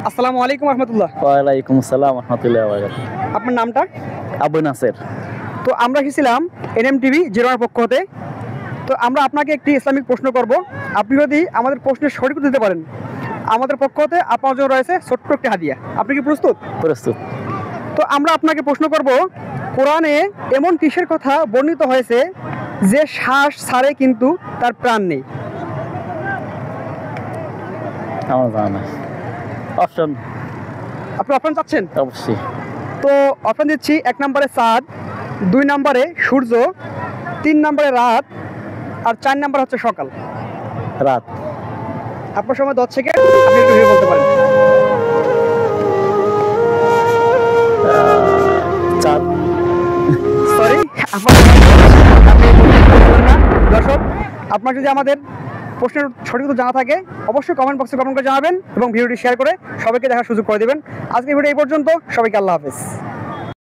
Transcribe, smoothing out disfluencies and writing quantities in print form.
আসসালামু আলাইকুম রহমতুল্লাহ। ওয়ালাইকুম আসসালাম রহমতুল্লাহ ওয়া বারাকাতুহু। আপনার নামটা? আবু নাসের। তো আমরা এসেছিলাম NMTV জিরোর পক্ষ হতে। তো আমরা আপনাকে একটি ইসলামিক প্রশ্ন করব। আপনি যদি আমাদের প্রশ্নের সঠিক উত্তর দিতে পারেন, আমাদের পক্ষ হতে আপনার জন্য রয়েছে ছোট্ট একটি হাদিয়া। আপনি কি প্রস্তুত? প্রস্তুত। তো আমরা আপনাকে প্রশ্ন করব, কোরআনে এমন কিসের কথা বর্ণিত হয়েছে যে শ্বাস ছাড়ে কিন্তু তার প্রাণ নেই? আমার জানা নাই। অপশন? আপনি অপশন চাচ্ছেন? অবশ্যই। তো অপশন দিচ্ছি: 1 নম্বরে চাঁদ, 2 নম্বরে সূর্য, 3 নম্বরে রাত, আর 4 নম্বর হচ্ছে সকাল। রাত। আপনার সময় 10 সেকেন্ড, আপনি একটু ভেবে বলতে পারেন। চাঁদ। সরি, দর্শক, আপনার যদি আমাদের প্রশ্নের সঠিক উত্তর জানা থাকে অবশ্যই কমেন্ট বক্সে কমেন্ট করে জানাবেন এবং ভিডিওটি শেয়ার করে সবাইকে দেখার সুযোগ করে দেবেন। আজকের ভিডিও এই পর্যন্ত। সবাইকে আল্লাহ হাফেজ।